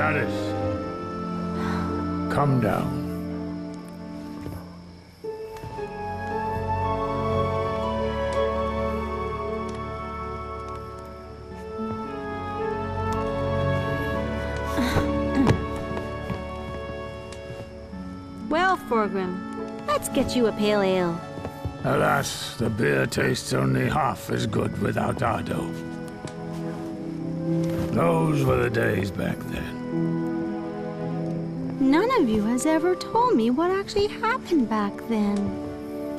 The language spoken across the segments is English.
Gladys, come down. Well, Forgrimm, let's get you a pale ale. Alas, the beer tastes only half as good without Ardo. Those were the days back then. None of you has ever told me what actually happened back then.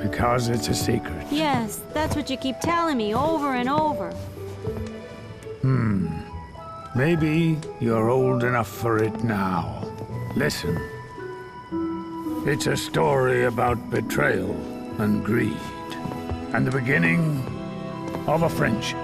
Because it's a secret. Yes, that's what you keep telling me over and over. Maybe you're old enough for it now. Listen. It's a story about betrayal and greed, and the beginning of a friendship.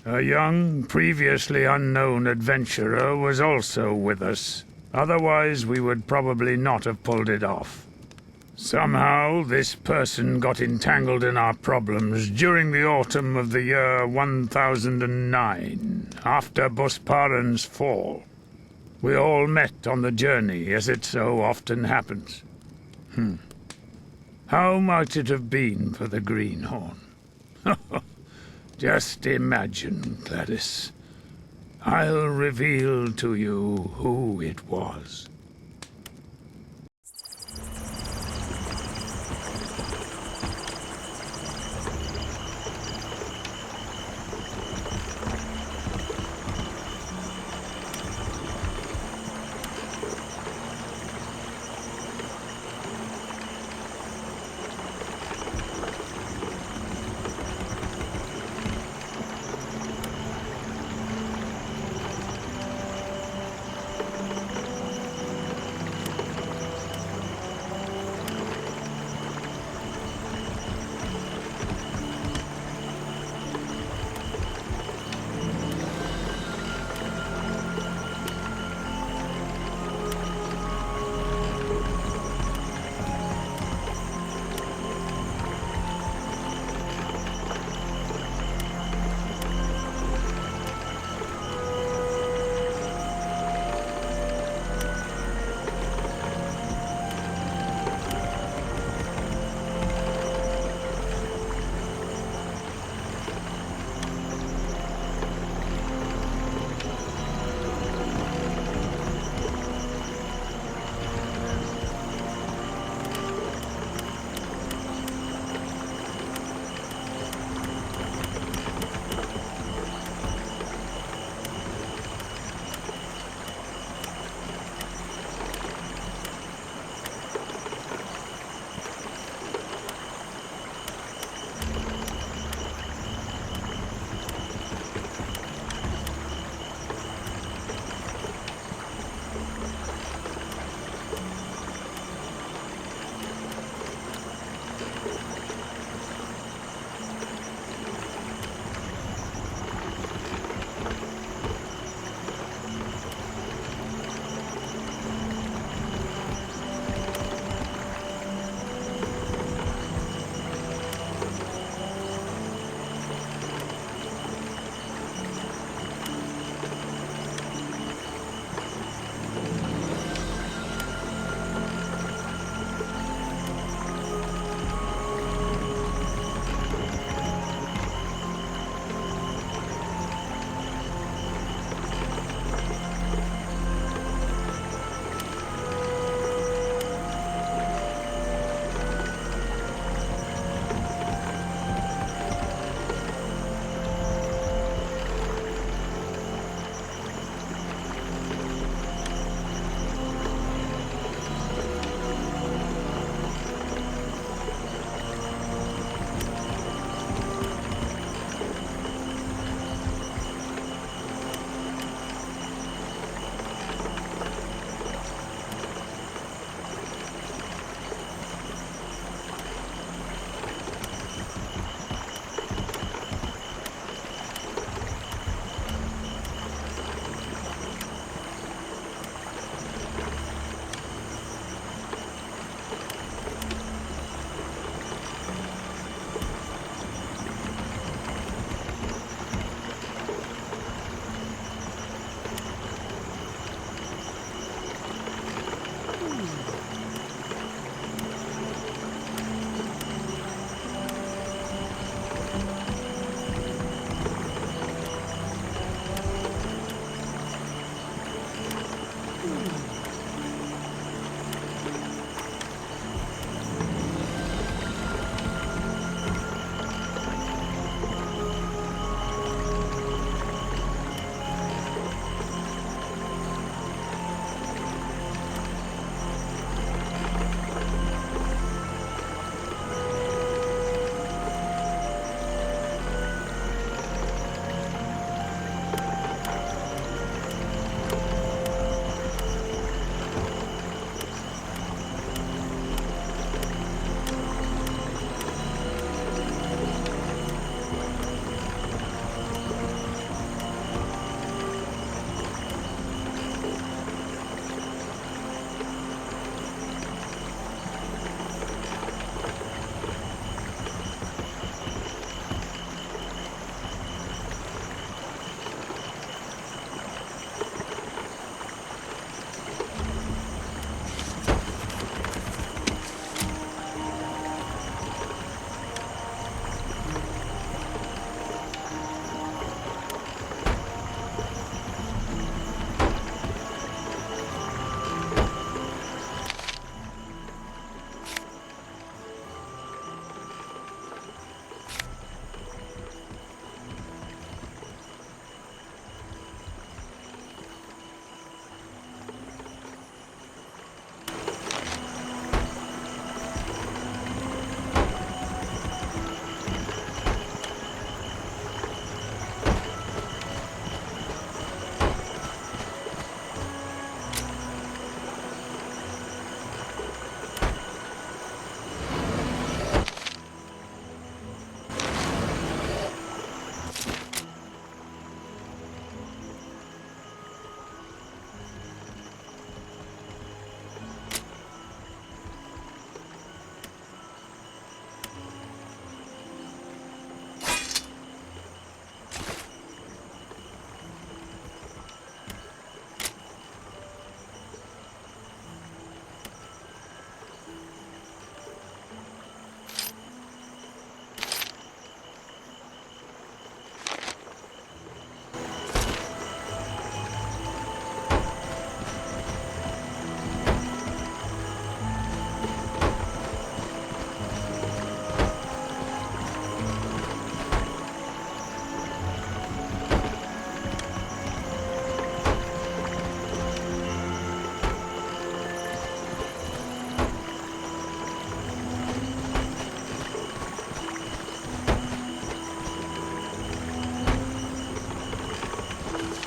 A young, previously unknown adventurer was also with us. Otherwise, we would probably not have pulled it off. Somehow, this person got entangled in our problems during the autumn of the year 1009, after Busparen's fall. We all met on the journey, as it so often happens. How might it have been for the Greenhorn? Just imagine, Gladys. I'll reveal to you who it was.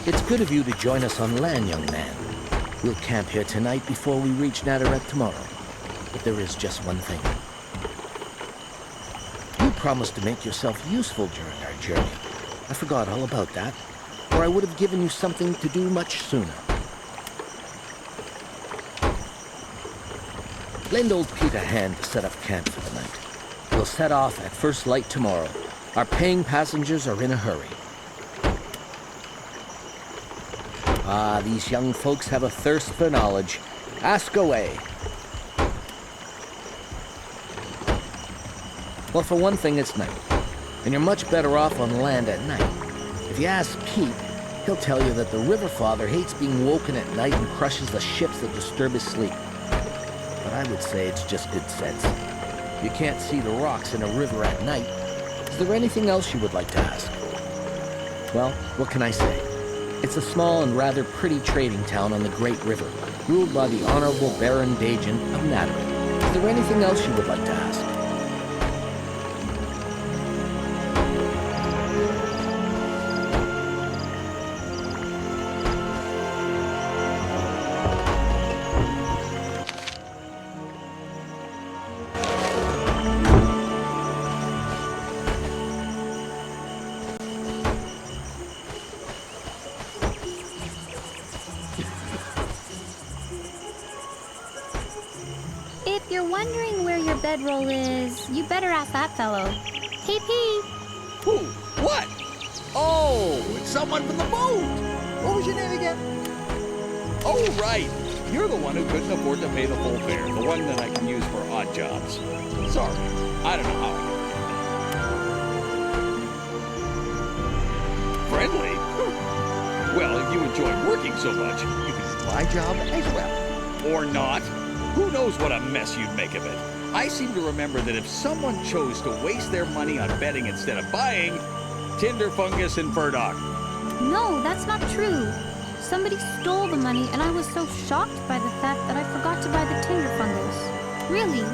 It's good of you to join us on land, young man. We'll camp here tonight before we reach Nadareth tomorrow. But there is just one thing. You promised to make yourself useful during our journey. I forgot all about that, or I would have given you something to do much sooner. Lend old Pete a hand to set up camp for the night. We'll set off at first light tomorrow. Our paying passengers are in a hurry. Ah, these young folks have a thirst for knowledge. Ask away. Well, for one thing, it's night. And you're much better off on land at night. If you ask Pete, he'll tell you that the River Father hates being woken at night and crushes the ships that disturb his sleep. But I would say it's just good sense. You can't see the rocks in a river at night. Is there anything else you would like to ask? Well, what can I say? It's a small and rather pretty trading town on the Great River, ruled by the Honorable Baron Dajan of Nadareth. Is there anything else you would like to ask? If you're wondering where your bedroll is, you better ask that fellow. Hey, Pete. Who? What? Oh, it's someone from the boat. What was your name again? Oh, right. You're the one who couldn't afford to pay the full fare, the one that I can use for odd jobs. Sorry, I don't know how. Friendly? Well, if you enjoy working so much, you can do my job as well. Or not. Who knows what a mess you'd make of it? I seem to remember that if someone chose to waste their money on betting instead of buying, tinder fungus and burdock. No, that's not true. Somebody stole the money, and I was so shocked by the fact that I forgot to buy the tinder fungus. Really?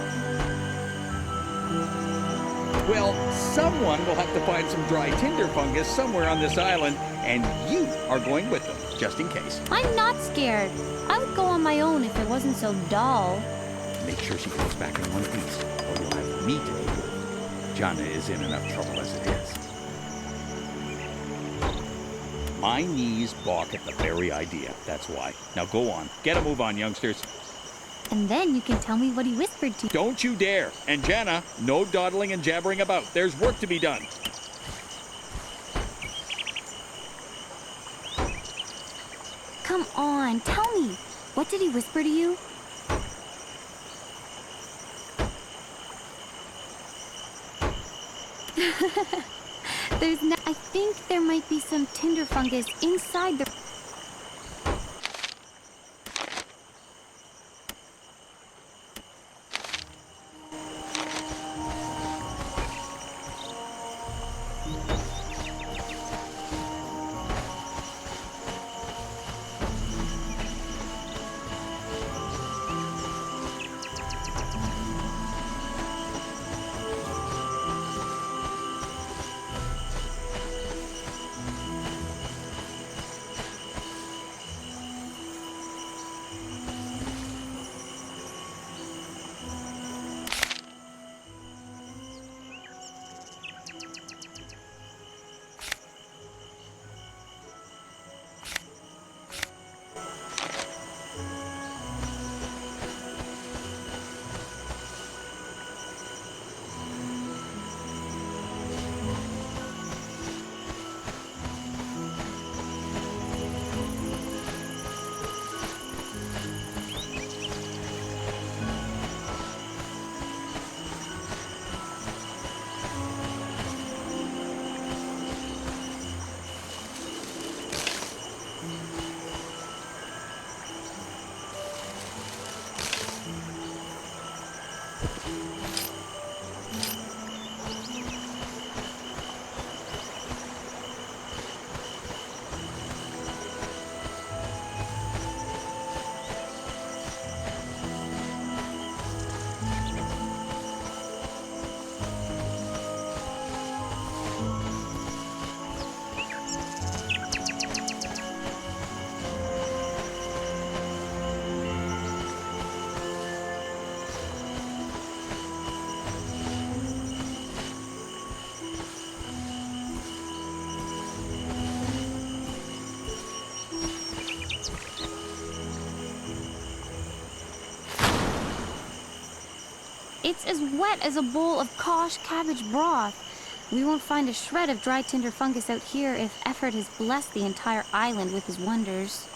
Well, someone will have to find some dry tinder fungus somewhere on this island, and you are going with them, just in case. I'm not scared. I would go on my own if it wasn't so dull. Make sure she comes back in one piece, or you'll have me to deal with. Jana is in enough trouble as it is. My knees balk at the very idea, that's why. Now go on. Get a move on, youngsters. And then you can tell me what he whispered to you. Don't you dare. And Jana, no dawdling and jabbering about. There's work to be done. Come on, tell me. What did he whisper to you? I think there might be some tinder fungus inside the... It's as wet as a bowl of kosh cabbage broth. We won't find a shred of dry tinder fungus out here if Effort has blessed the entire island with his wonders.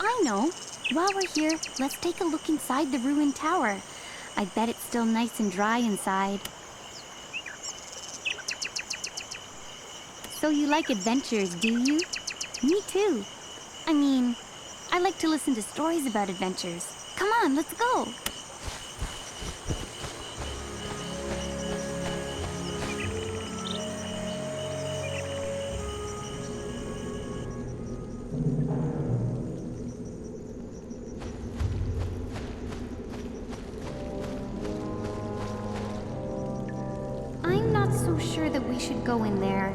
I know. While we're here, let's take a look inside the ruined tower. I bet it's still nice and dry inside. So you like adventures, do you? Me too. I mean, I like to listen to stories about adventures. Come on, let's go. I'm not so sure that we should go in there.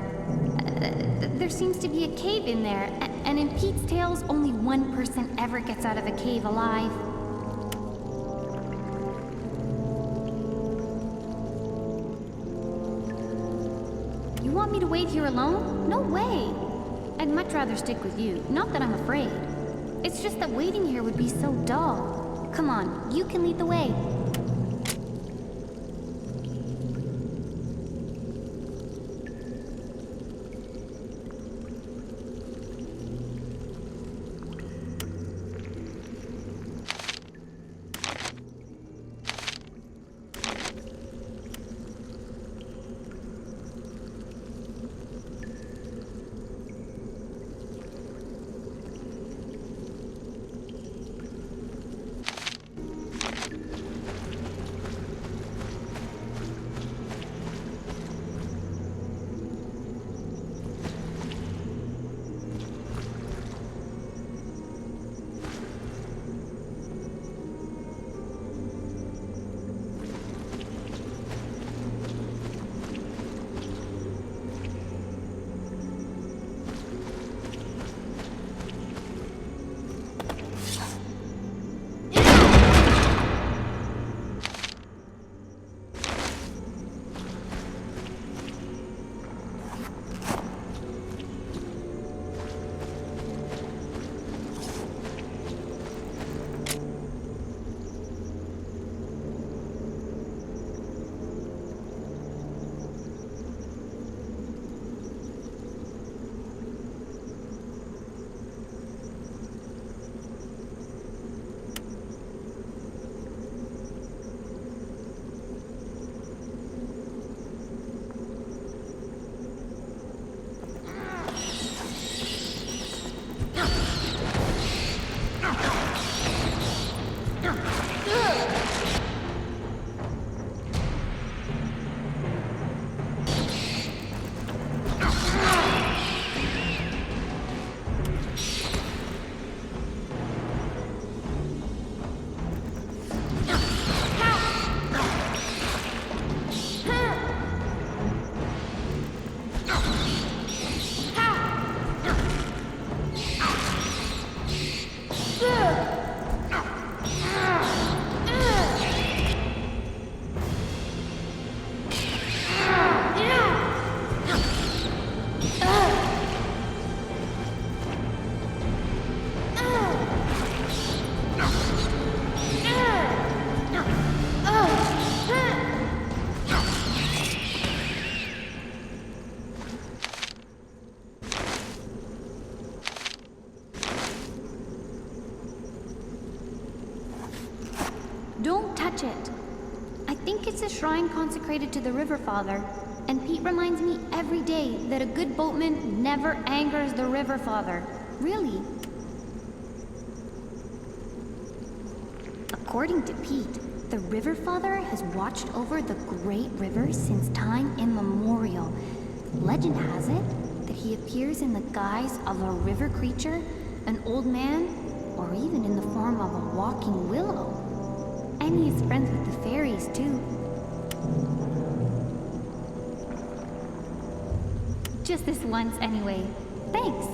There seems to be a cave in there, and in Pete's tales, only one person ever gets out of a cave alive. You want me to wait here alone? No way! I'd much rather stick with you, not that I'm afraid. It's just that waiting here would be so dull. Come on, you can lead the way. Don't touch it. I think it's a shrine consecrated to the River Father, and Pete reminds me every day that a good boatman never angers the River Father. Really. According to Pete, the River Father has watched over the Great River since time immemorial. Legend has it that he appears in the guise of a river creature, an old man, or even in the form of a walking willow. And he's friends with the fairies, too. Just this once, anyway. Thanks.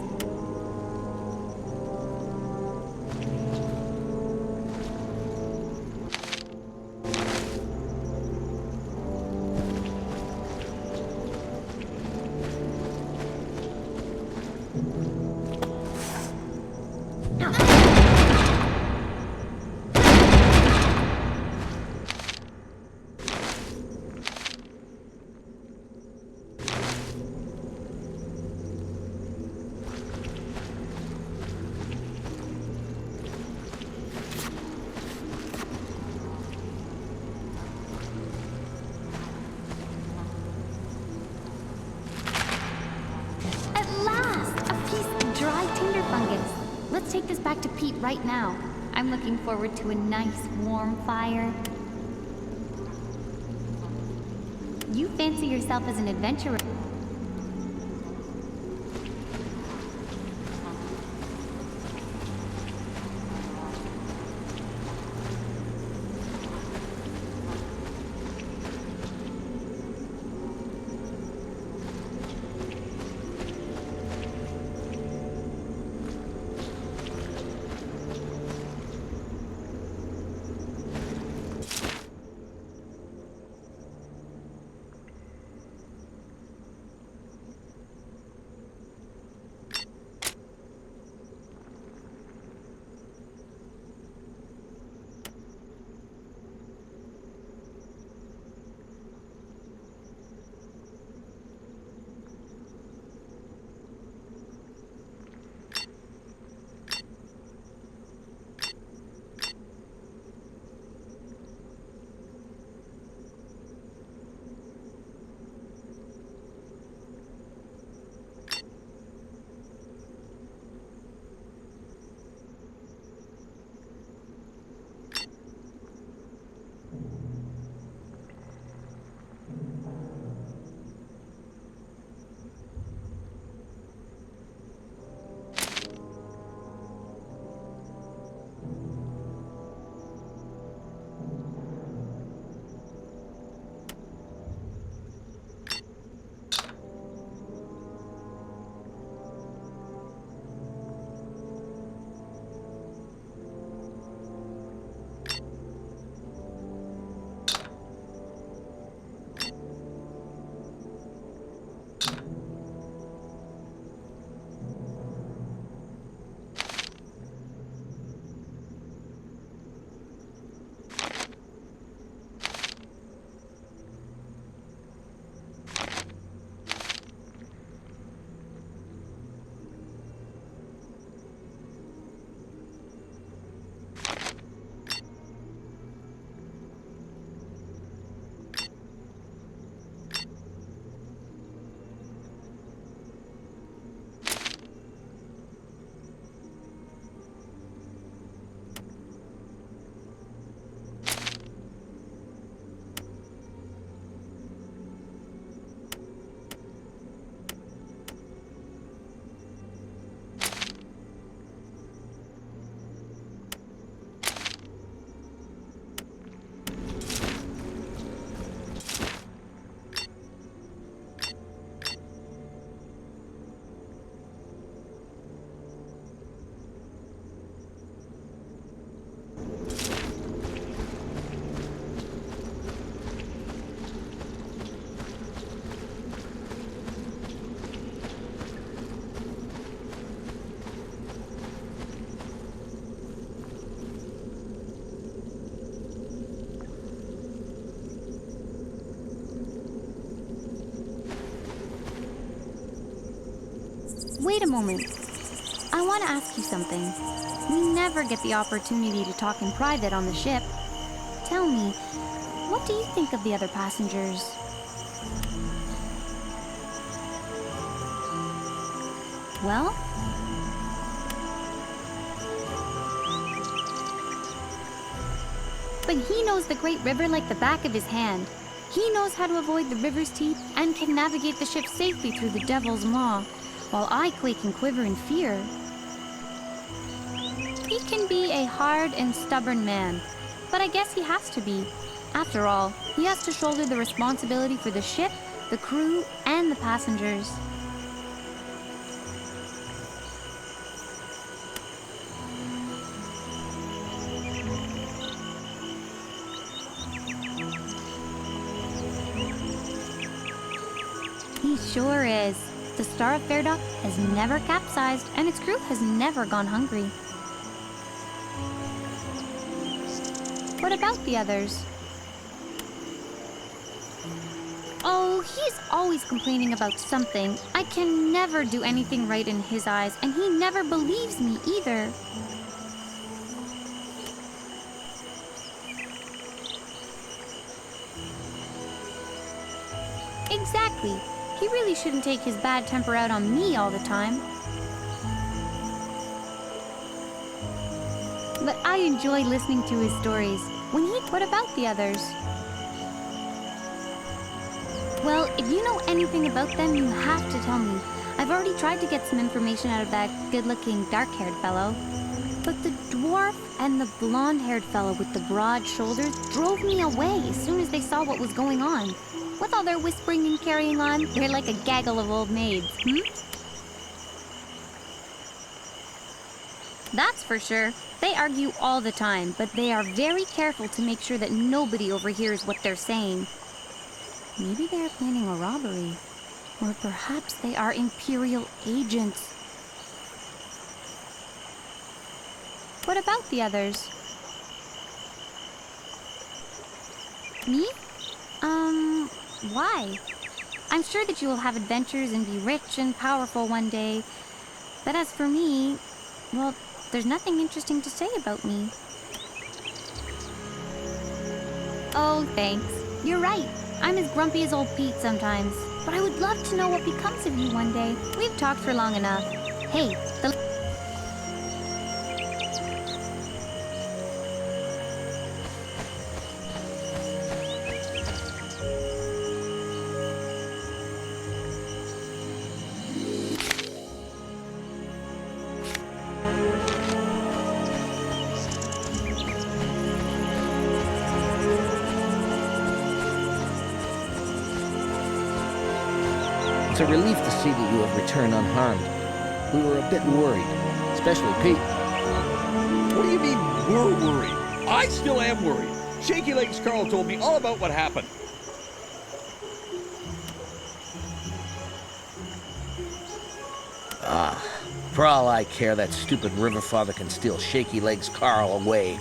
Let's take this back to Pete right now. I'm looking forward to a nice, warm fire. You fancy yourself as an adventurer. Wait a moment. I want to ask you something. We never get the opportunity to talk in private on the ship. Tell me, what do you think of the other passengers? Well? But he knows the Great River like the back of his hand. He knows how to avoid the river's teeth and can navigate the ship safely through the Devil's Maw, while I quake and quiver in fear. He can be a hard and stubborn man, but I guess he has to be. After all, he has to shoulder the responsibility for the ship, the crew, and the passengers. He sure is. The Star of Fairdock has never capsized, and its crew has never gone hungry. What about the others? Oh, he's always complaining about something. I can never do anything right in his eyes, and he never believes me either. Exactly. He really shouldn't take his bad temper out on me all the time. but I enjoy listening to his stories. What about the others? Well, if you know anything about them, you have to tell me. I've already tried to get some information out of that good-looking, dark-haired fellow. But the dwarf and the blonde-haired fellow with the broad shoulders drove me away as soon as they saw what was going on. With all their whispering and carrying on, they're like a gaggle of old maids, That's for sure. They argue all the time, but they are very careful to make sure that nobody overhears what they're saying. Maybe they're planning a robbery. Or perhaps they are Imperial agents. What about the others? Me? Why? I'm sure that you will have adventures and be rich and powerful one day. But as for me, well, there's nothing interesting to say about me. Oh, thanks. You're right. I'm as grumpy as old Pete sometimes. But I would love to know what becomes of you one day. We've talked for long enough. Hey, It's a relief to see that you have returned unharmed. We were a bit worried, especially Pete. What do you mean, we're worried? I still am worried. Shaky Legs Carl told me all about what happened. For all I care, that stupid river father can steal Shaky Legs Carl away.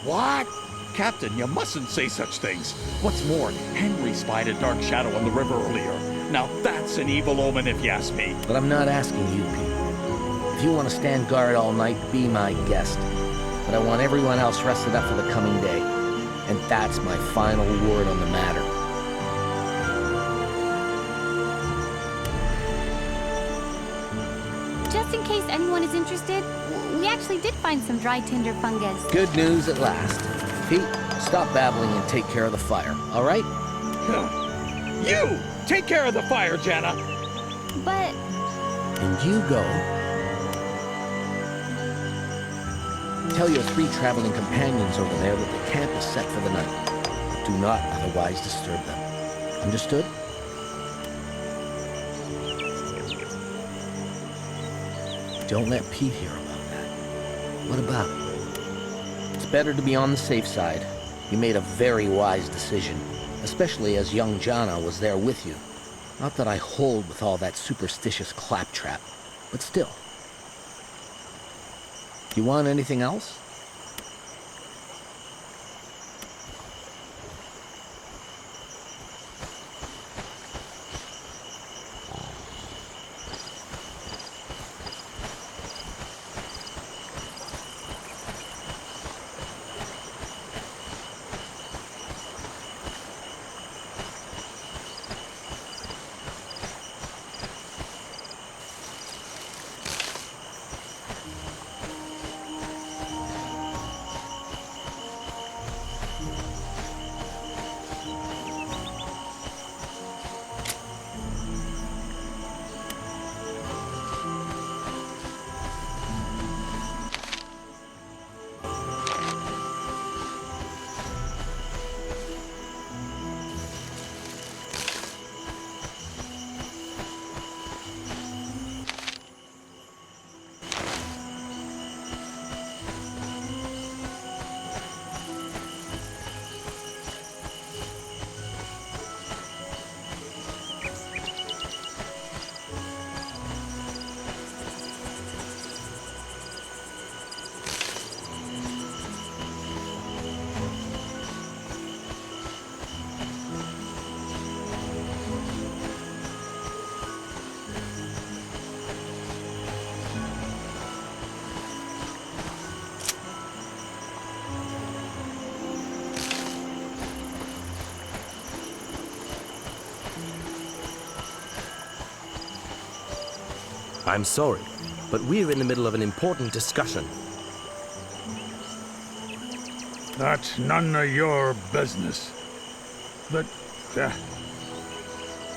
What? Captain, you mustn't say such things. What's more, Henry spied a dark shadow on the river earlier. Now that's an evil omen if you ask me. But I'm not asking you, Pete. If you want to stand guard all night, be my guest. But I want everyone else rested up for the coming day. And that's my final word on the matter. just in case anyone is interested, we actually did find some dry tinder fungus. Good news at last. Pete, stop babbling and take care of the fire, all right? You! Take care of the fire, Jana! But And you go. Tell your 3 traveling companions over there that the camp is set for the night. Do not otherwise disturb them. Understood? Don't let Pete hear about that. What about it? It's better to be on the safe side. You made a very wise decision, especially as young Jana was there with you. Not that I hold with all that superstitious claptrap, but still. You want anything else? I'm sorry, but we're in the middle of an important discussion. That's none of your business. But,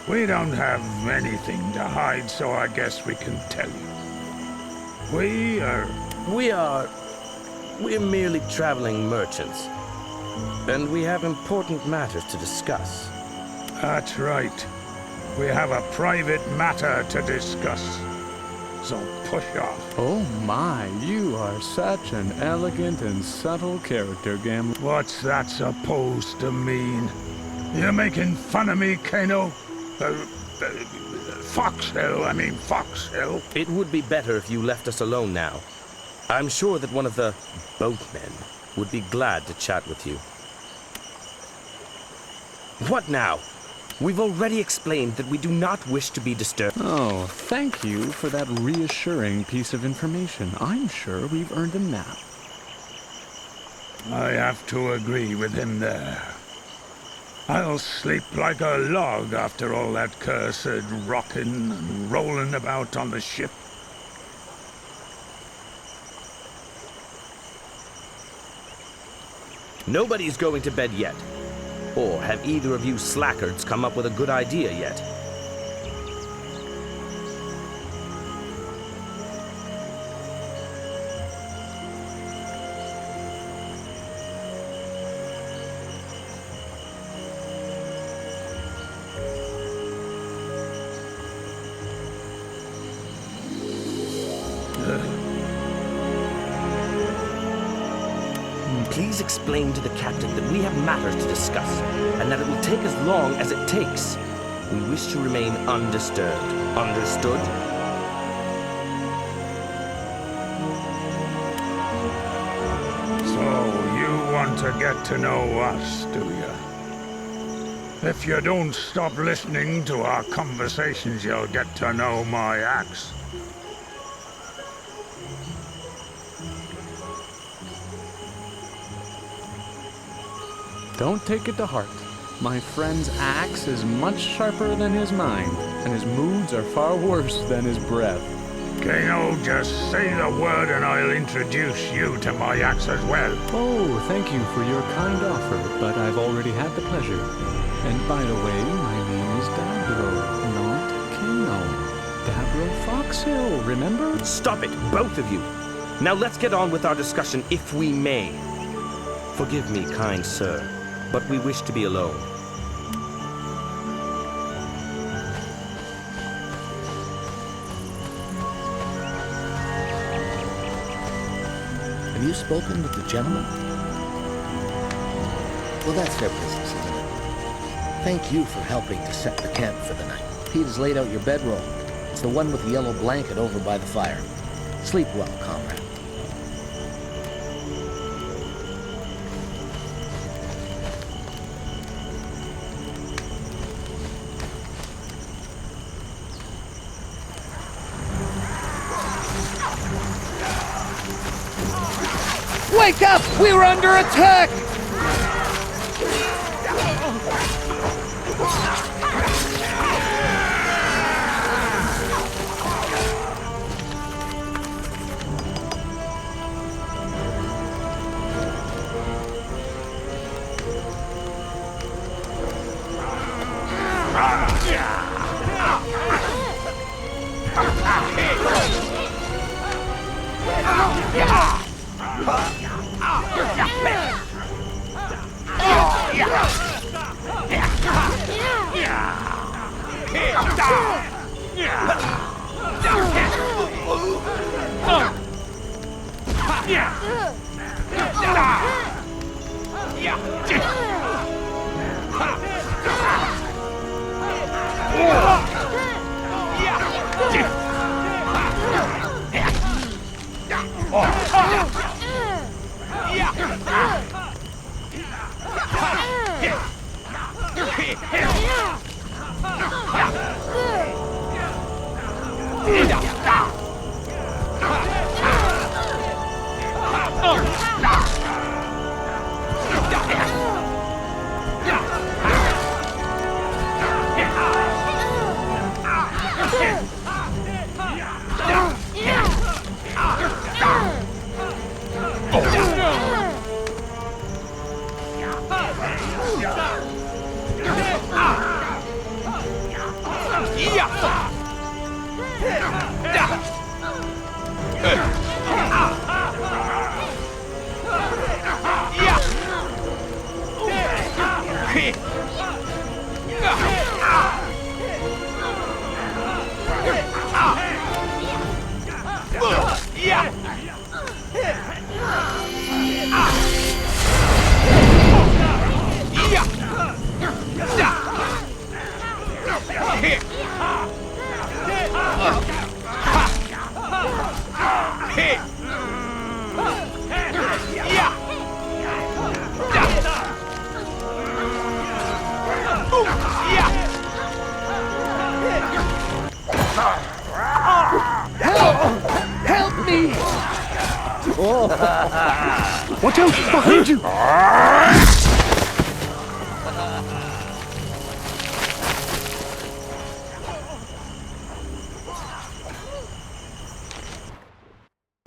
we don't have anything to hide, so I guess we can tell you. We're merely traveling merchants. And we have important matters to discuss. That's right. We have a private matter to discuss. So push off. Oh my, you are such an elegant and subtle character, Gambler. What's that supposed to mean? You're making fun of me, Kano? Foxhill. It would be better if you left us alone now. I'm sure that one of the boatmen would be glad to chat with you. What now? We've already explained that we do not wish to be disturbed. Oh, thank you for that reassuring piece of information. I'm sure we've earned a nap. I have to agree with him there. I'll sleep like a log after all that cursed rocking and rolling about on the ship. Nobody's going to bed yet. Or have either of you slackards come up with a good idea yet? Please explain to the captain that we have matters to discuss, and that it will take as long as it takes. We wish to remain undisturbed. Understood? So you want to get to know us, do you? If you don't stop listening to our conversations, you'll get to know my axe. Don't take it to heart. My friend's axe is much sharper than his mind, and his moods are far worse than his breath. Kano, just say the word and I'll introduce you to my axe as well. Oh, thank you for your kind offer, but I've already had the pleasure. And by the way, my name is Dabro, not Kano. Dabro Foxhill, remember? Stop it, both of you. Now let's get on with our discussion, if we may. Forgive me, kind sir, but we wish to be alone. Have you spoken with the gentleman? Well, that's their business, isn't it? Thank you for helping to set the camp for the night. Pete has laid out your bedroll. It's the one with the yellow blanket over by the fire. Sleep well, comrade. Wake up! We're under attack! Watch out! Behind you!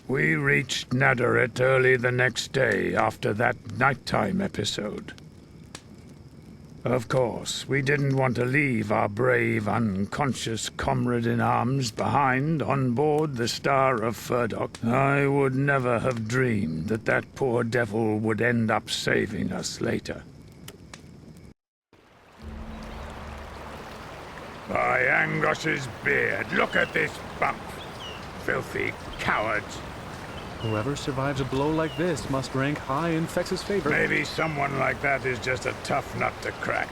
We reached Nadaret early the next day after that nighttime episode. Of course, we didn't want to leave our brave, unconscious comrade-in-arms behind on board the Star of Furdock. I would never have dreamed that that poor devil would end up saving us later. By Angos's beard, look at this bump! Filthy cowards! Whoever survives a blow like this must rank high in Fex's favor. Maybe someone like that is just a tough nut to crack.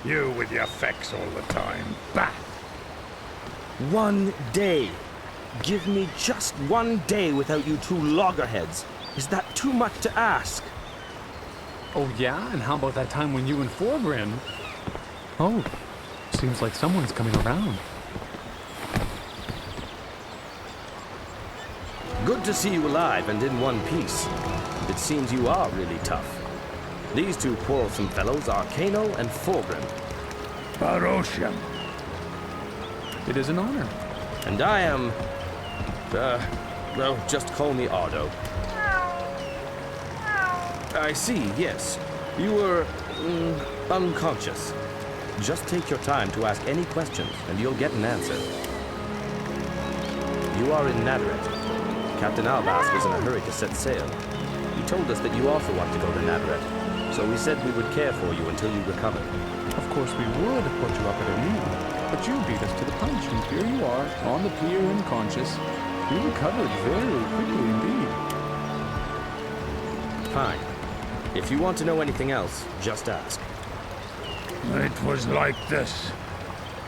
You with your Fex all the time. Bah! 1 day. Give me just 1 day without you two loggerheads. Is that too much to ask? Oh yeah? And how about that time when you and Forgrimm... Oh, seems like someone's coming around. Good to see you alive and in one piece. It seems you are really tough. These two quarrelsome fellows are Cuano and Forgrimm. Barosham. It is an honor. And I am... well, just call me Ardo. I see, yes. You were... unconscious. Just take your time to ask any questions, and you'll get an answer. You are in Nadaret. Captain Albas was in a hurry to set sail. He told us that you also want to go to Nadaret, so we said we would care for you until you recovered. Of course we would put you up at a meal, but you beat us to the punch, and here you are, on the pier unconscious. You recovered very quickly indeed. Fine. If you want to know anything else, just ask. It was like this.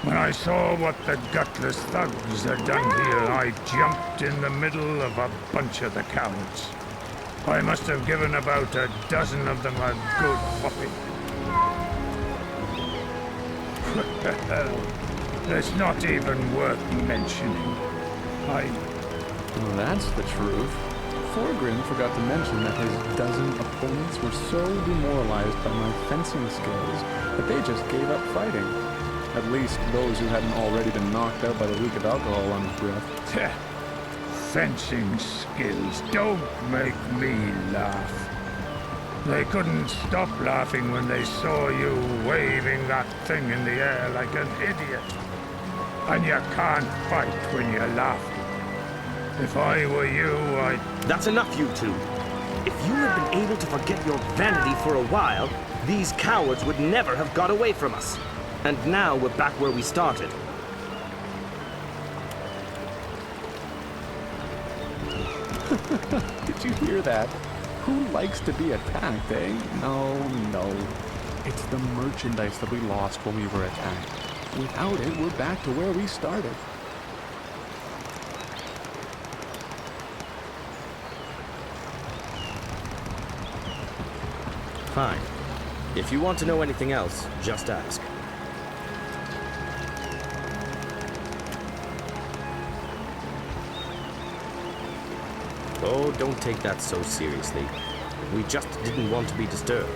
When I saw what the gutless thugs had done here, I jumped in the middle of a bunch of the cowards. I must have given about a dozen of them a good whopping. It's not even worth mentioning. Well, that's the truth. Forgrimm forgot to mention that his dozen opponents were so demoralized by my fencing skills that they just gave up fighting. At least those who hadn't already been knocked out by the leak of alcohol on his breath. Fencing skills don't make me laugh. They couldn't stop laughing when they saw you waving that thing in the air like an idiot. And you can't fight when you're laughing. If I were you, I'd... That's enough, you two. If you had been able to forget your vanity for a while, these cowards would never have got away from us. And now we're back where we started. Did you hear that? Who likes to be attacked, eh? No. It's the merchandise that we lost when we were attacked. Without it, we're back to where we started. Fine. If you want to know anything else, just ask. Oh, don't take that so seriously. We just didn't want to be disturbed.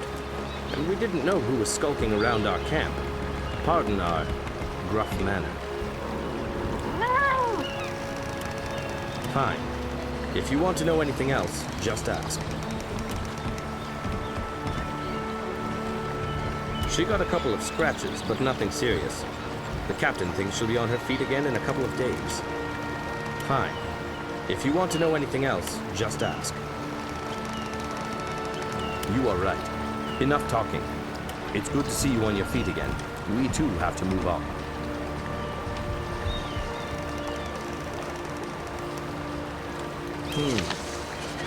And we didn't know who was skulking around our camp. Pardon our gruff manner. Fine. If you want to know anything else, just ask. She got a couple of scratches, but nothing serious. The captain thinks she'll be on her feet again in a couple of days. Fine. If you want to know anything else, just ask. You are right. Enough talking. It's good to see you on your feet again. We too have to move on.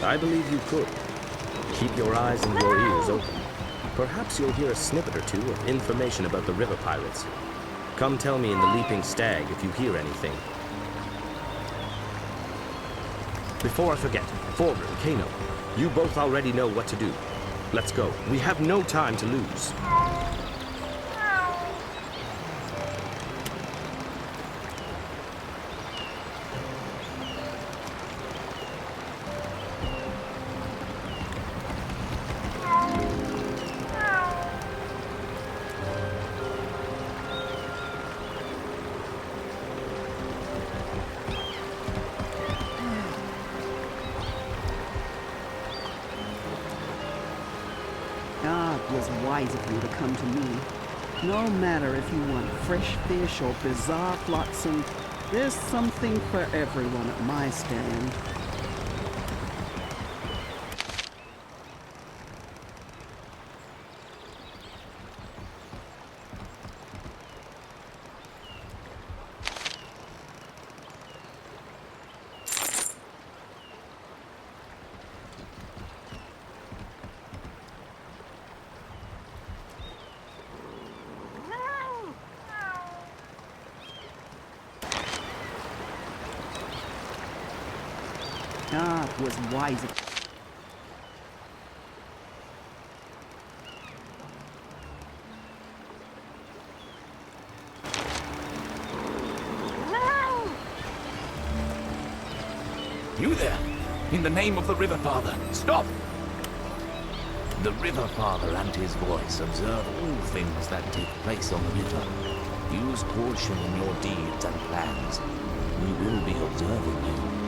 I believe you could. Keep your eyes and your ears open. Perhaps you'll hear a snippet or two of information about the river pirates. Come tell me in the Leaping Stag if you hear anything. Before I forget, Forgrimm, Cuano, you both already know what to do. Let's go. We have no time to lose. was wise of you to come to me. No matter if you want fresh fish or bizarre flotsam, there's something for everyone at my stand. Ah, it was wise of... You there! In the name of the River Father, stop! The River Father and his voice observe all things that take place on the river. Use caution in your deeds and plans. We will be observing you.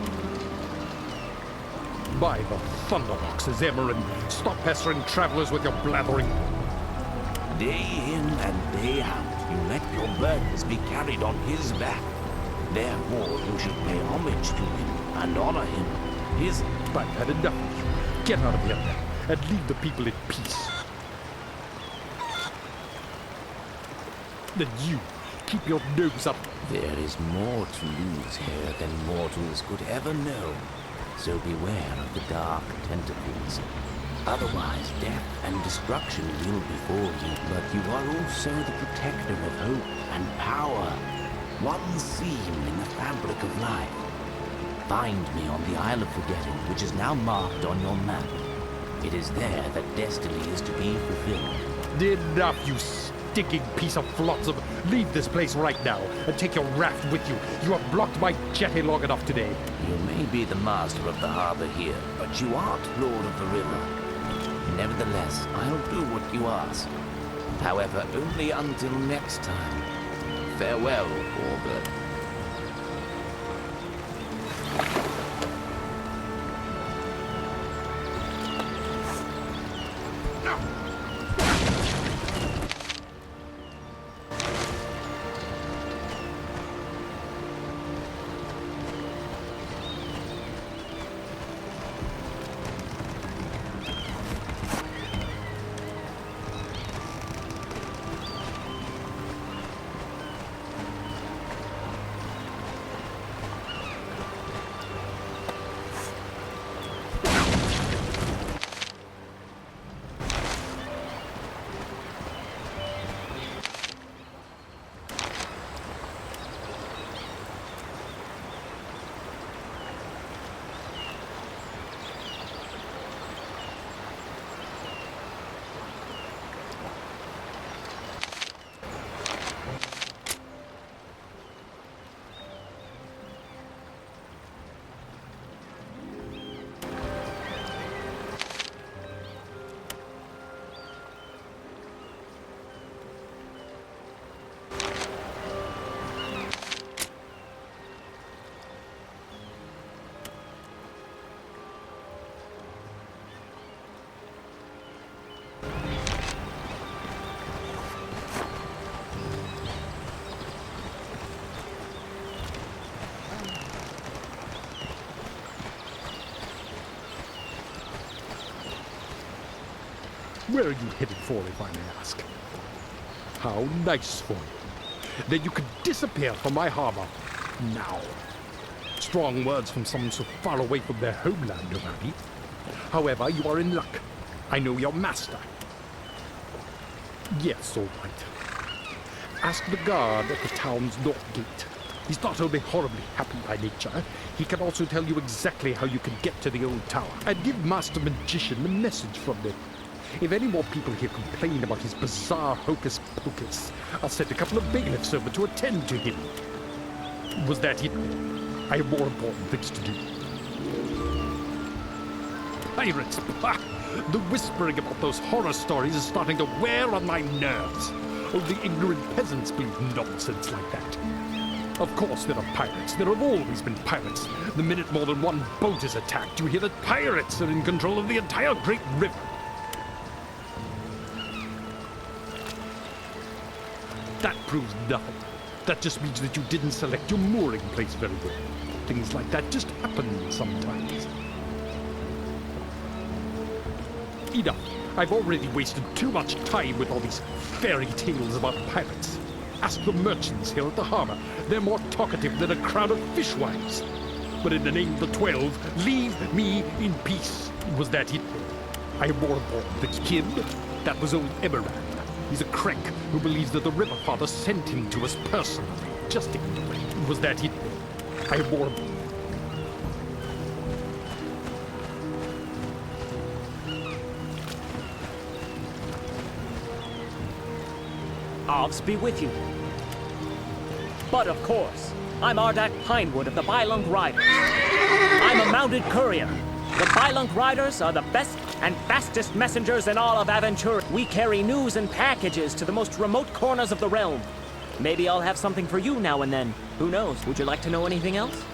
By the thunderboxes, Emerin, stop pestering travelers with your blathering. Day in and day out, you let your burdens be carried on his back. Therefore, you should pay homage to him and honor him. His... I've had enough of you. Get out of here and leave the people in peace. Then you, keep your nose up. There is more to lose here than mortals could ever know. So beware of the dark tentacles. Otherwise, death and destruction will befall you. But you are also the protector of hope and power. One seam in the fabric of life. Find me on the Isle of Forgetting, which is now marked on your map. It is there that destiny is to be fulfilled. Enough, you stinking piece of flotsam. Leave this place right now and take your raft with you. You have blocked my jetty long enough today. You may be the master of the harbor here, but you aren't lord of the river. Nevertheless, I'll do what you ask. However, only until next time. Farewell, Forgrimm. Where are you headed for, if I may ask? How nice for you. That you could disappear from my harbor now. Strong words from someone so far away from their homeland, Nobody. However, you are in luck. I know your master. Yes, all right. Ask the guard at the town's north gate. He's not only horribly happy by nature, he can also tell you exactly how you can get to the old tower. And give Master Magician a message from them. If any more people here complain about his bizarre hocus-pocus, I'll send a couple of bailiffs over to attend to him. Was that it? I have more important things to do. Pirates! Bah! The whispering about those horror stories is starting to wear on my nerves. Only ignorant peasants believe nonsense like that. Of course there are pirates. There have always been pirates. The minute more than one boat is attacked, you hear that pirates are in control of the entire Great River. That proves nothing. That just means that you didn't select your mooring place very well. Things like that just happen sometimes. Enough. I've already wasted too much time with all these fairy tales about pirates. Ask the merchants here at the harbor. They're more talkative than a crowd of fishwives. But in the name of the 12, leave me in peace. Was that it? I am more aboard the kid. That was old Emerald. He's a crank who believes that the River Father sent him to us personally. Just ignore it. Was that it? I am more aboard. Obs be with you. But of course, I'm Ardak Pinewood of the Bylunk Riders. I'm a mounted courier. The Bylunk Riders are the best and fastest messengers in all of Aventura. We carry news and packages to the most remote corners of the realm. Maybe I'll have something for you now and then. Who knows? Would you like to know anything else?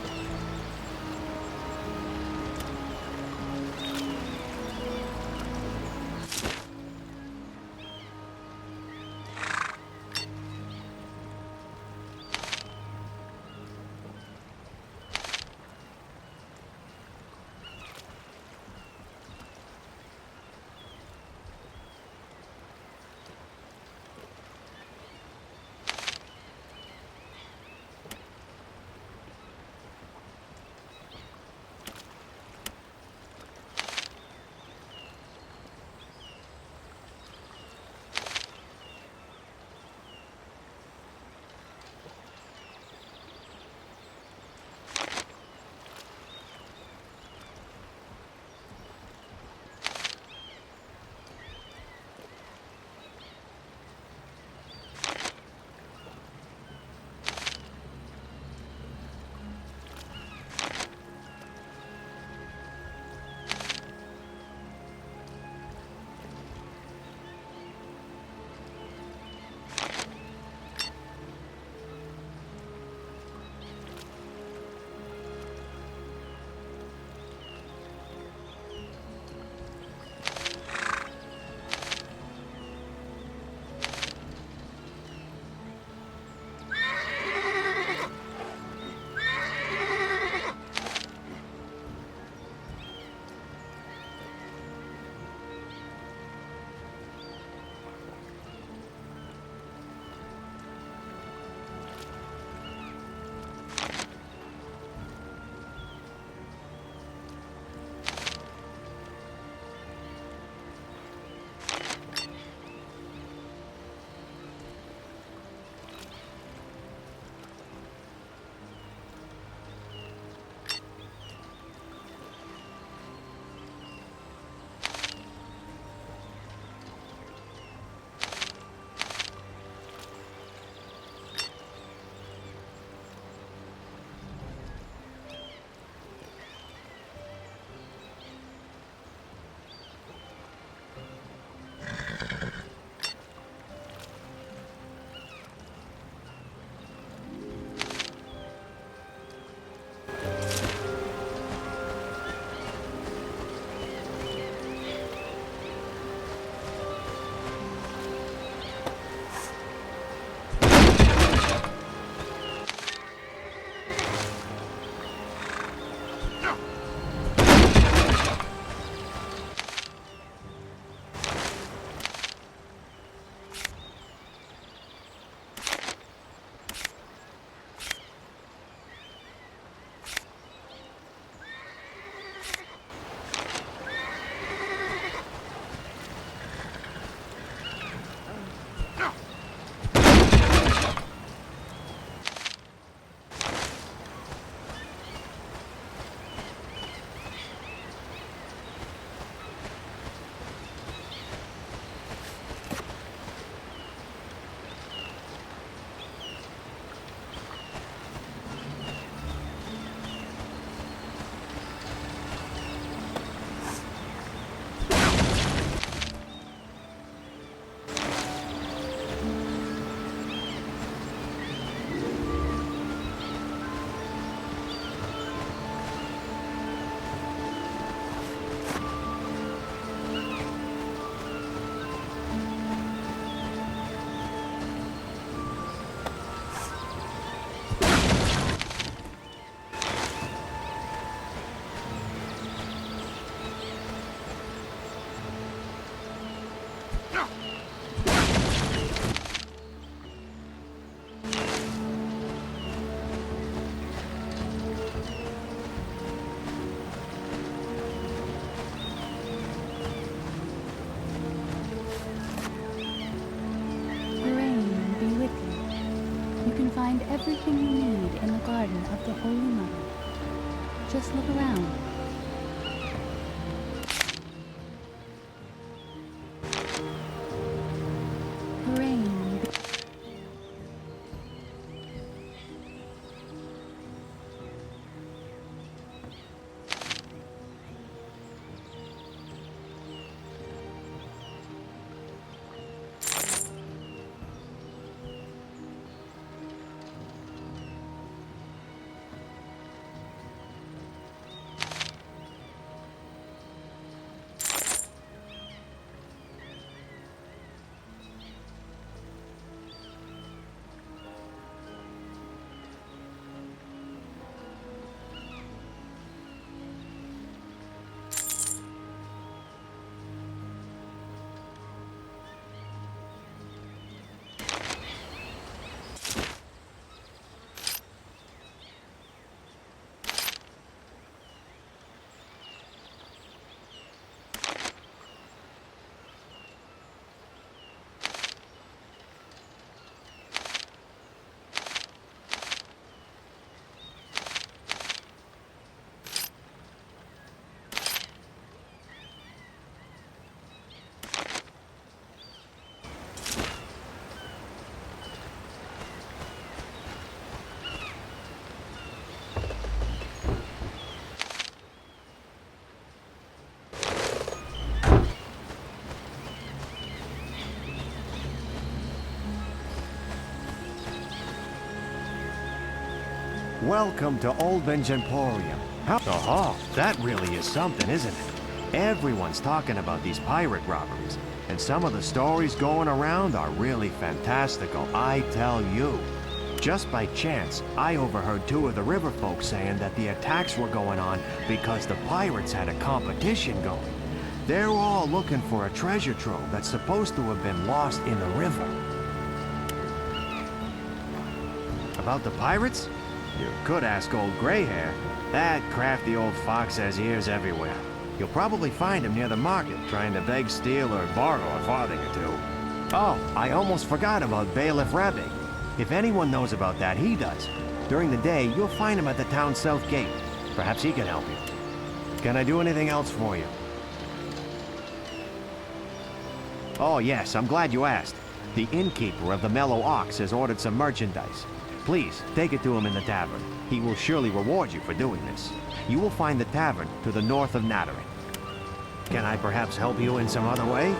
find everything you need in the garden of the Holy Mother. Just look around. Rain. Welcome to Old Ben's Emporium. Oh, that really is something, isn't it? Everyone's talking about these pirate robberies, and some of the stories going around are really fantastical, I tell you. Just by chance, I overheard two of the river folks saying that the attacks were going on because the pirates had a competition going. They're all looking for a treasure trove that's supposed to have been lost in the river. About the pirates? You could ask old Greyhair. That crafty old fox has ears everywhere. You'll probably find him near the market, trying to beg, steal, or borrow a farthing or two. Oh, I almost forgot about Bailiff Rabbi. If anyone knows about that, he does. During the day, you'll find him at the town's south gate. Perhaps he can help you. Can I do anything else for you? Oh yes, I'm glad you asked. The innkeeper of the Mellow Ox has ordered some merchandise. Please, take it to him in the tavern. He will surely reward you for doing this. You will find the tavern to the north of Nattering. Can I perhaps help you in some other way?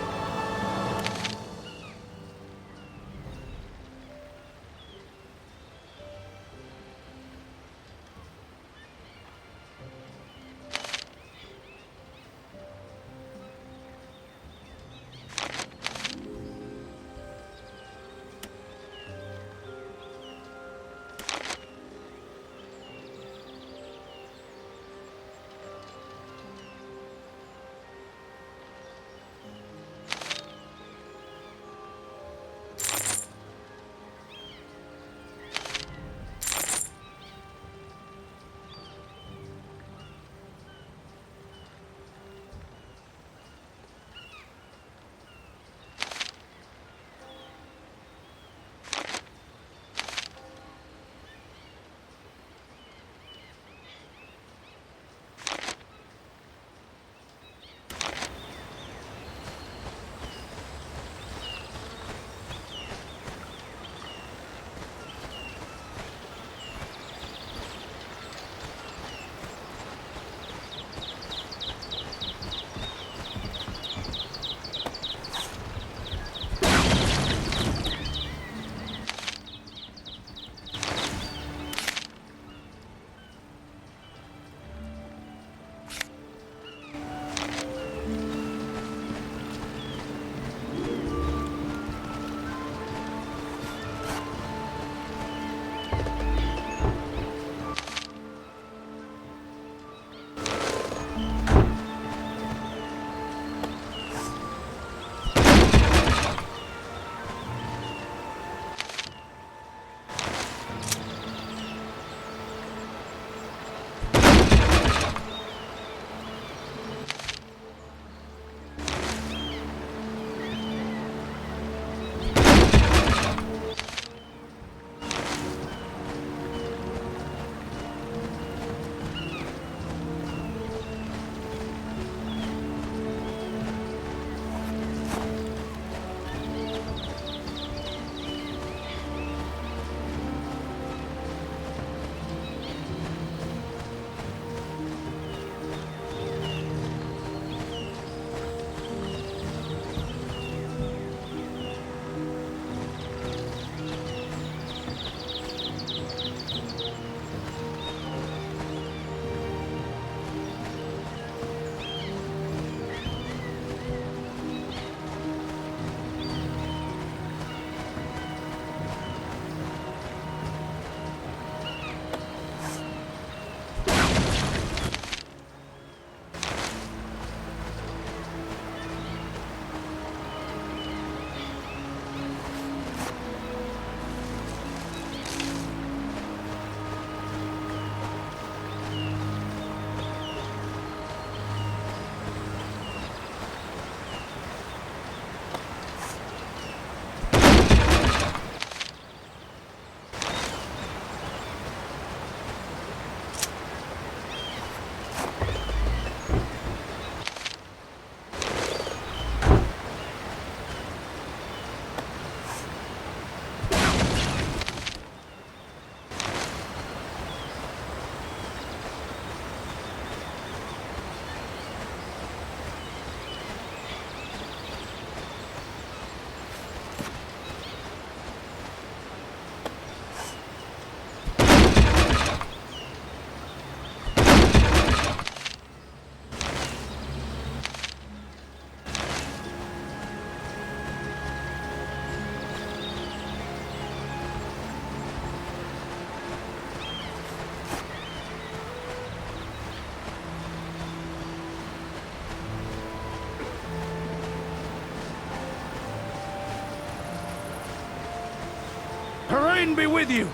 Rain be with you!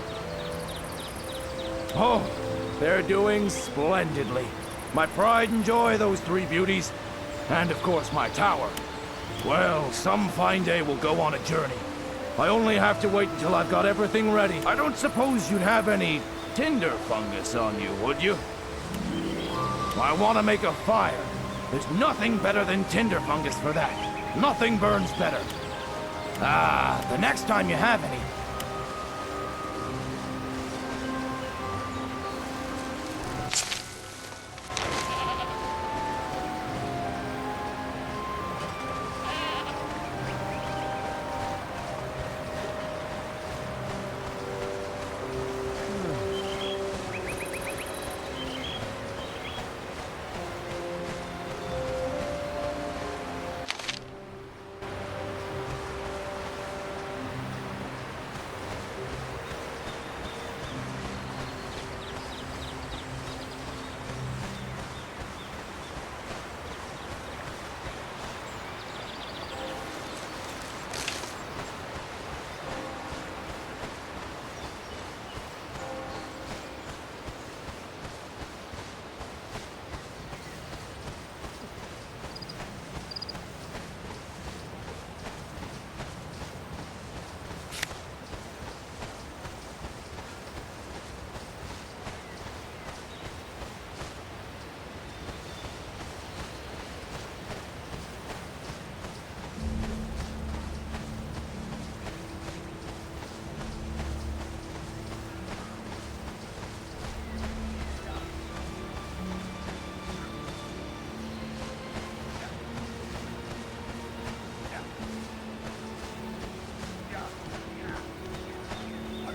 Oh, they're doing splendidly. My pride and joy, those three beauties. And of course, my tower. Well, some fine day we'll go on a journey. I only have to wait until I've got everything ready. I don't suppose you'd have any tinder fungus on you, would you? I want to make a fire. There's nothing better than tinder fungus for that. Nothing burns better. The next time you have any,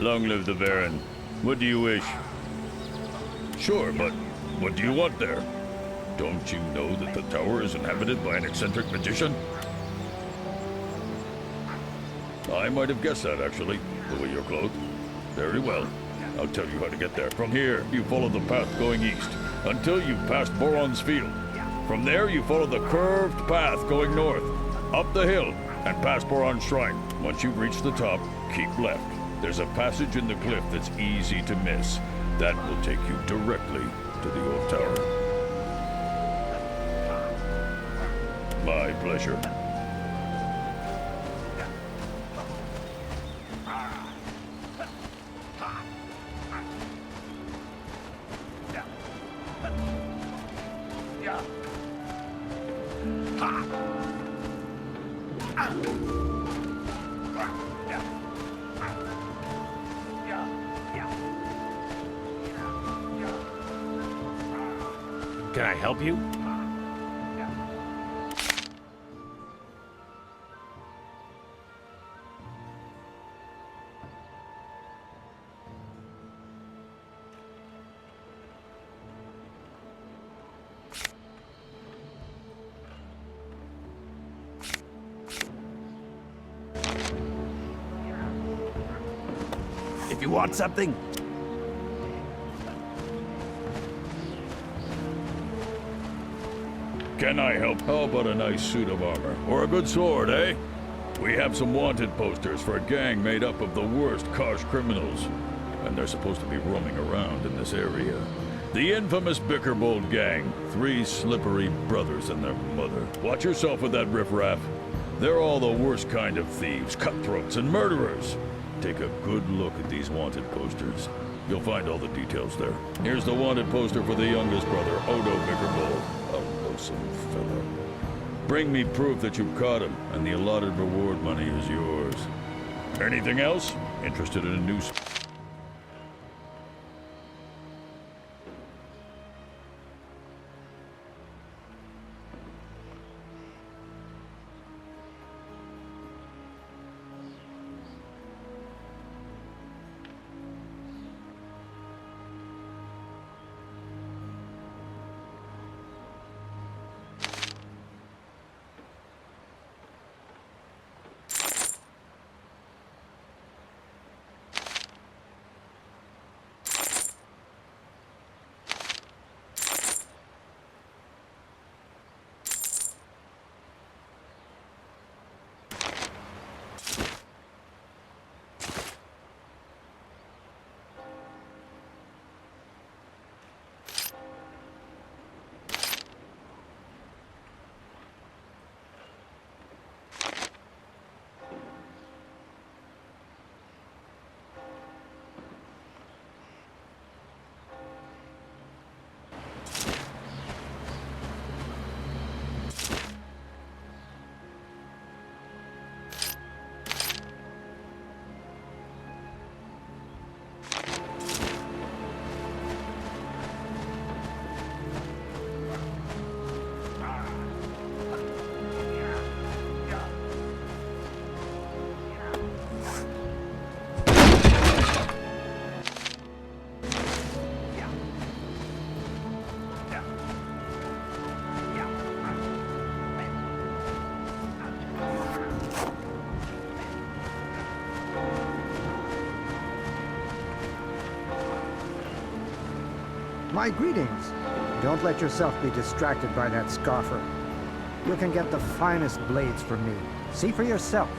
Long live the Baron. What do you wish? Sure, but what do you want there? Don't you know that the tower is inhabited by an eccentric magician? I might have guessed that, actually, the way you're clothed. Very well. I'll tell you how to get there. From here, you follow the path going east, until you've passed Boron's field. From there, you follow the curved path going north, up the hill, and past Boron's shrine. Once you've reached the top, keep left. There's a passage in the cliff that's easy to miss. That will take you directly to the old tower. My pleasure. can I help you? If you want something, can I help? How about a nice suit of armor? Or a good sword, eh? We have some wanted posters for a gang made up of the worst Kosh criminals. And they're supposed to be roaming around in this area. The infamous Bickerbold gang. 3 slippery brothers and their mother. Watch yourself with that riffraff. They're all the worst kind of thieves, cutthroats, and murderers. Take a good look at these wanted posters. You'll find all the details there. Here's the wanted poster for the youngest brother, Odo Bickerbold. A loathsome fellow. Bring me proof that you've caught him, and the allotted reward money is yours. Anything else? Interested in a new... My greetings. Don't let yourself be distracted by that scoffer. You can get the finest blades from me. See for yourself.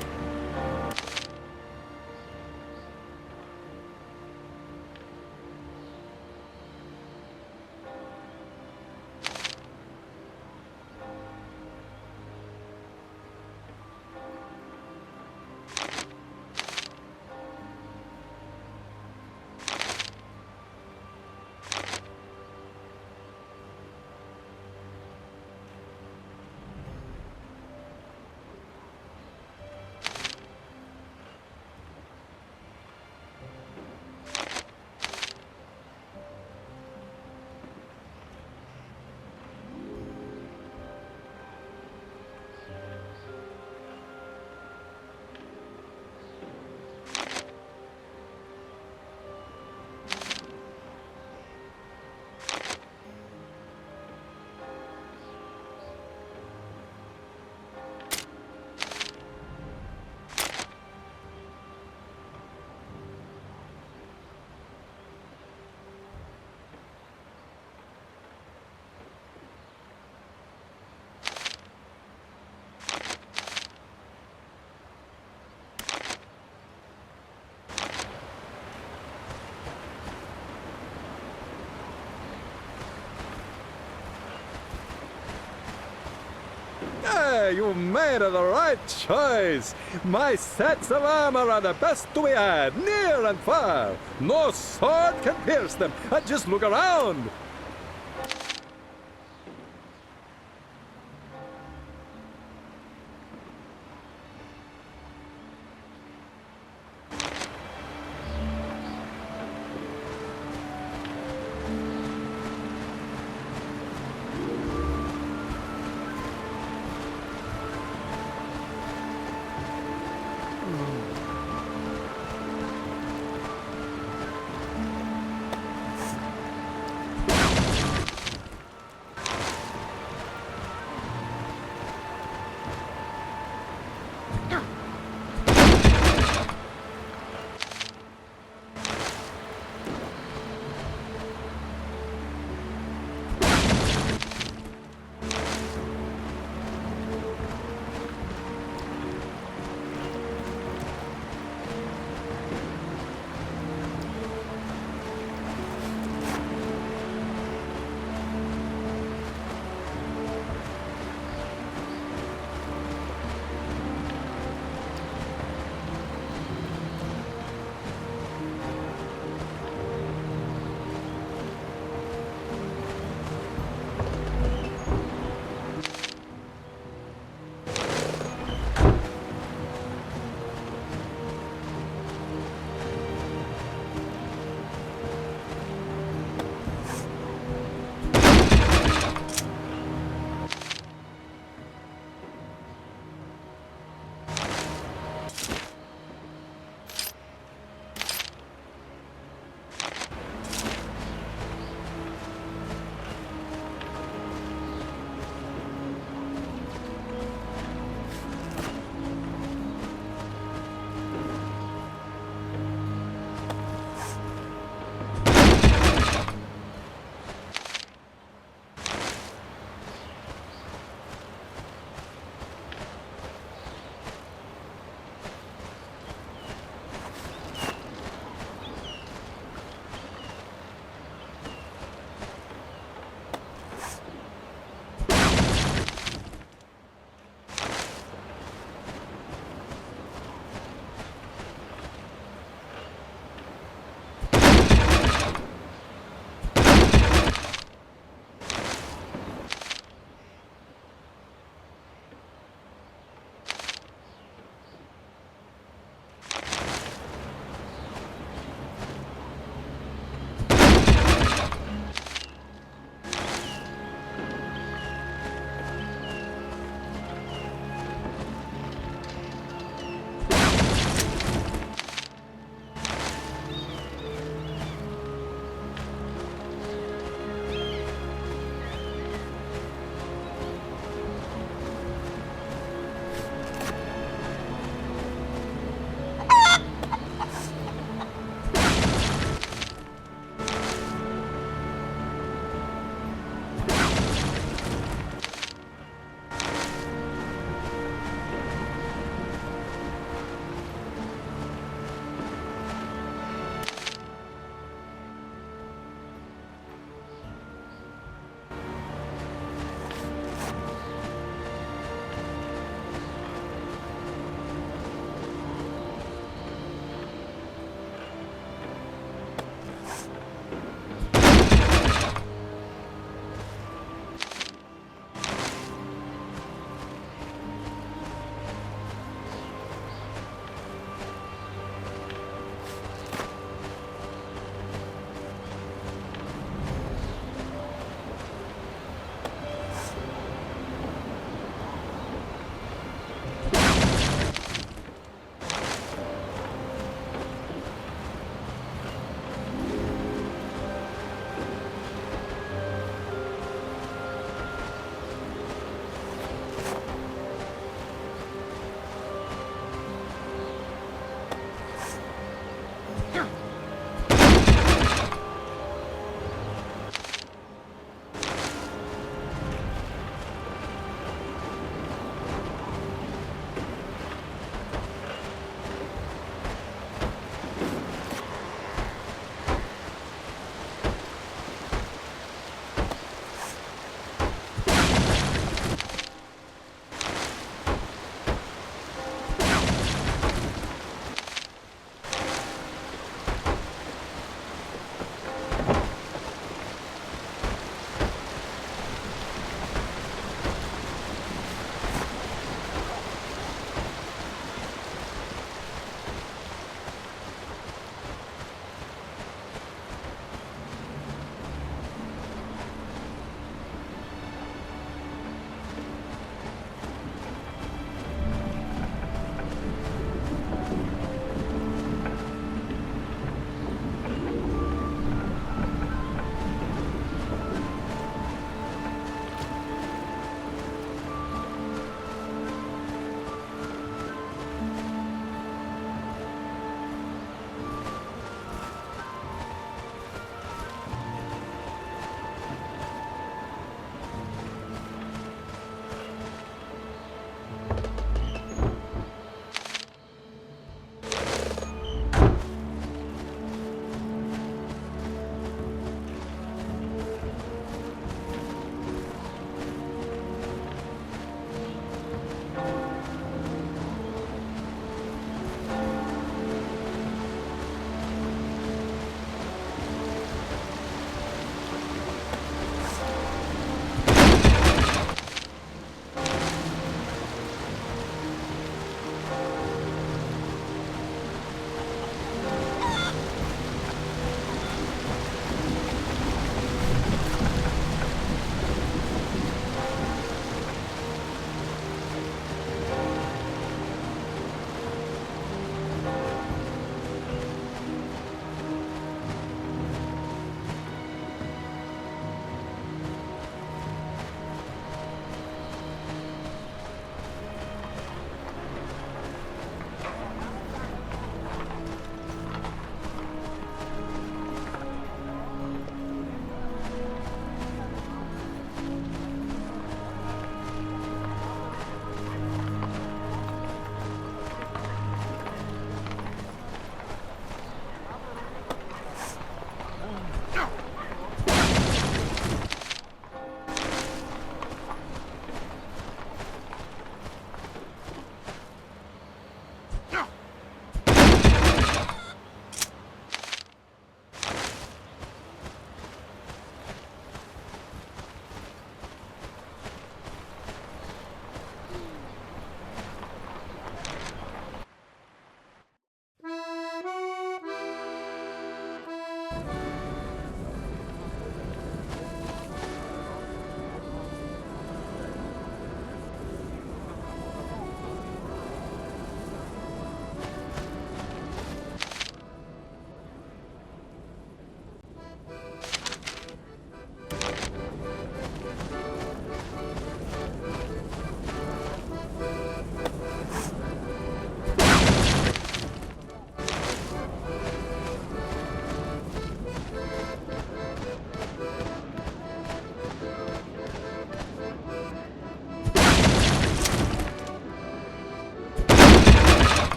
You made the right choice. My sets of armor are the best we had, near and far. No sword can pierce them. Just look around.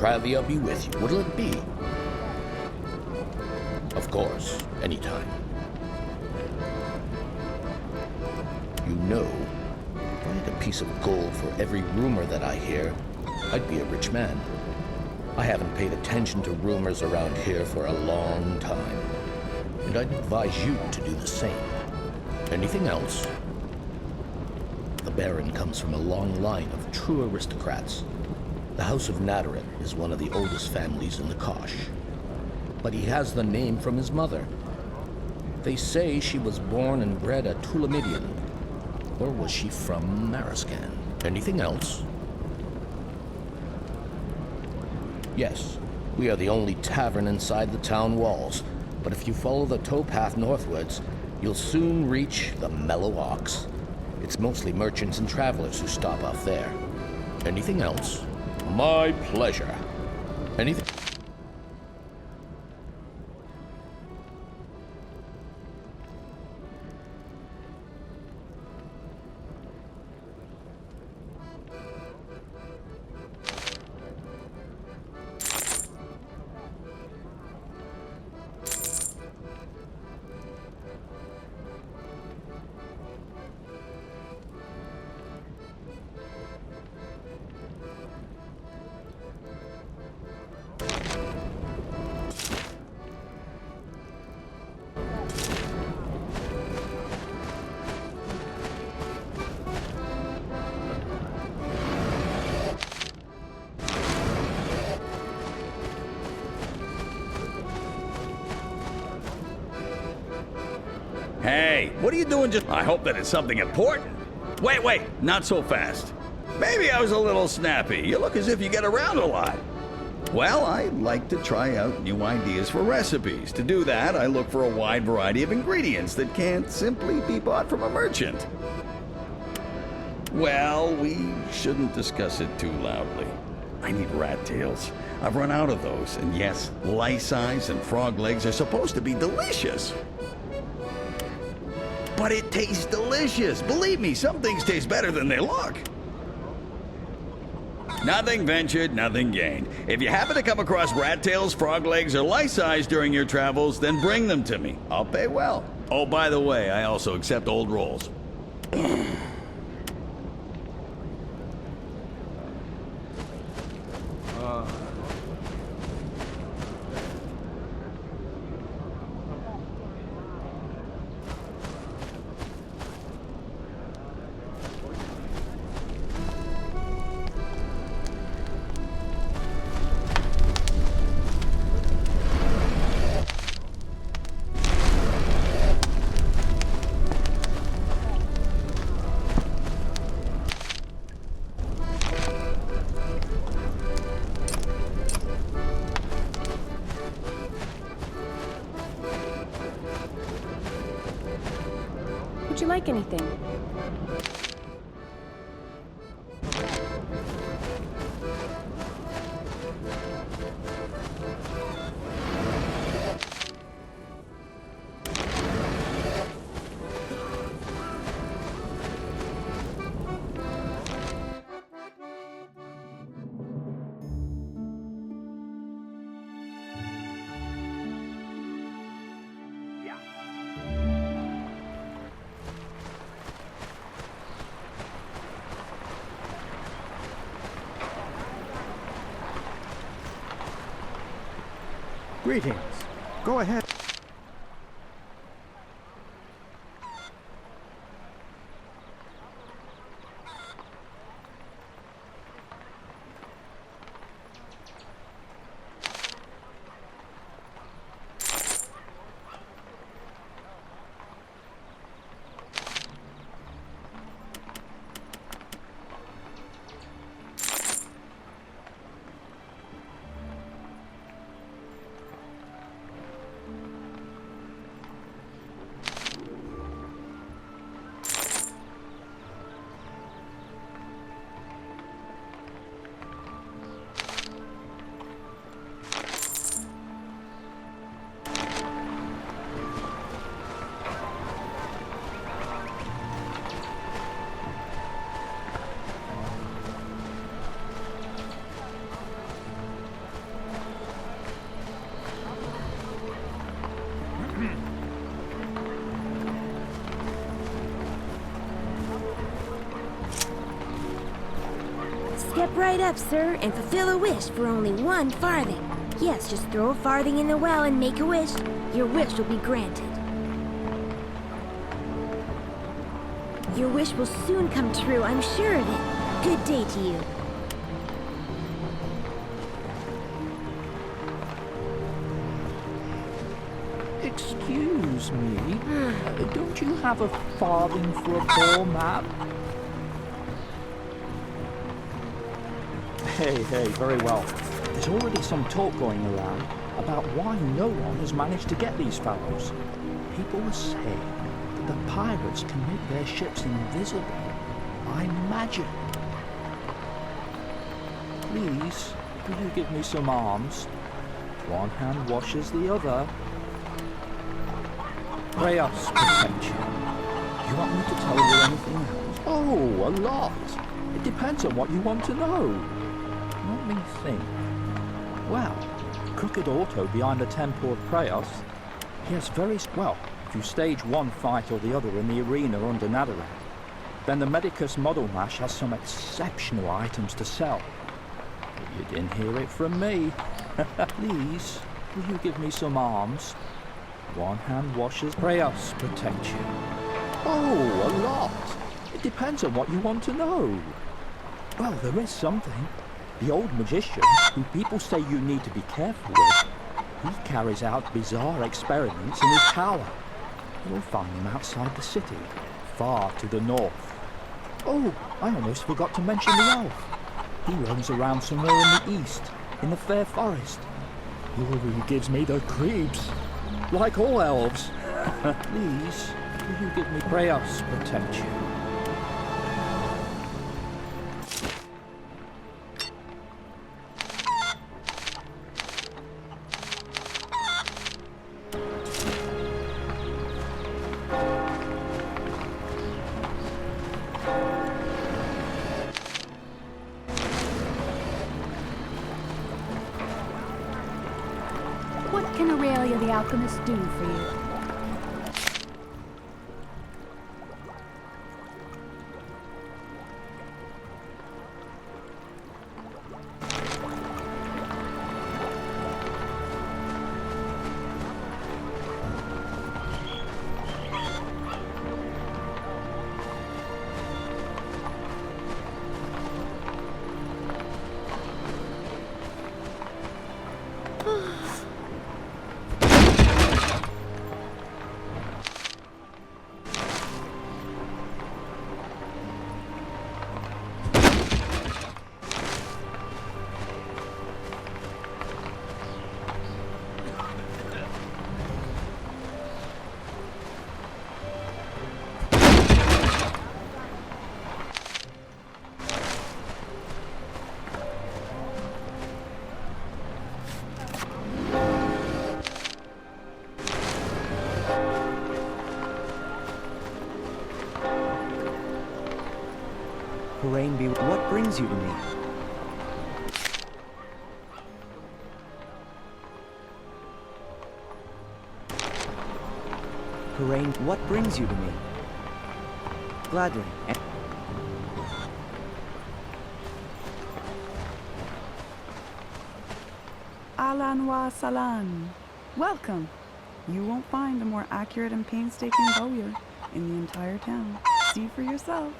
Travia be with you. What'll it be? Of course, anytime. You know, if I had a piece of gold for every rumor that I hear, I'd be a rich man. I haven't paid attention to rumors around here for a long time, and I'd advise you to do the same. Anything else? The Baron comes from a long line of true aristocrats. The House of Nadarin is one of the oldest families in the Kosh. But he has the name from his mother. They say she was born and bred a Tulamidian. Or was she from Mariscan? Anything else? Yes, we are the only tavern inside the town walls. But if you follow the towpath northwards, you'll soon reach the Mellow Ox. It's mostly merchants and travelers who stop off there. Anything else? My pleasure. Anything? Hey, what are you doing just... I hope that it's something important. Wait, not so fast. Maybe I was a little snappy. You look as if you get around a lot. Well, I like to try out new ideas for recipes. To do that, I look for a wide variety of ingredients that can't simply be bought from a merchant. Well, we shouldn't discuss it too loudly. I need rat tails. I've run out of those. And yes, lice eyes and frog legs are supposed to be delicious. But it tastes delicious. Believe me, some things taste better than they look. Nothing ventured, nothing gained. If you happen to come across rat tails, frog legs, or lice eyes during your travels, then bring them to me. I'll pay well. Oh, by the way, I also accept old rolls. Would you like anything? Greetings. Go ahead. right up, sir, and fulfill a wish for only 1 farthing. Yes, just throw a farthing in the well and make a wish. Your wish will be granted. Your wish will soon come true, I'm sure of it. Good day to you. Excuse me, don't you have a farthing for a poor man? Hey, very well. There's already some talk going around about why no one has managed to get these fellows. People are saying that the pirates can make their ships invisible by magic. Please, will you give me some alms? One hand washes the other. Pray us protect you. Do you want me to tell you anything else? Oh, a lot. It depends on what you want to know. Let me think. Well, Crooked Auto behind the Temple of Prayos, he has very... Well, if you stage one fight or the other in the arena under Nadarak, then the Medicus Model Mash has some exceptional items to sell. But you didn't hear it from me. Please, will you give me some alms? One hand washes... Pray us protect you. Oh, a lot. It depends on what you want to know. Well, there is something. The old magician, who people say you need to be careful with, he carries out bizarre experiments in his tower. You'll find him outside the city, far to the north. Oh, I almost forgot to mention the elf. He roams around somewhere in the east, in the Fair Forest. Oh, he gives me the creeps. Like all elves. Please, will you give me... Pray us protect you. What can Aurelia the alchemist do for you? What brings you to me? Hurain, what brings you to me? Gladly. Alan wa Salan. Welcome. You won't find a more accurate and painstaking bowyer in the entire town. See for yourself.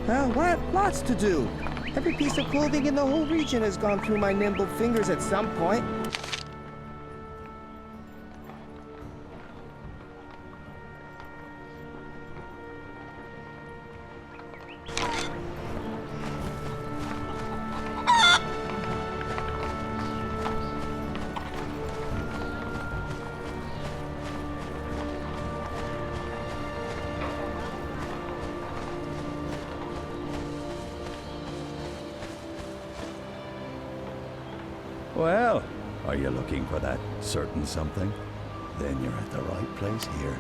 What? Lots to do. Every piece of clothing in the whole region has gone through my nimble fingers at some point. Well, are you looking for that certain something? Then you're at the right place here.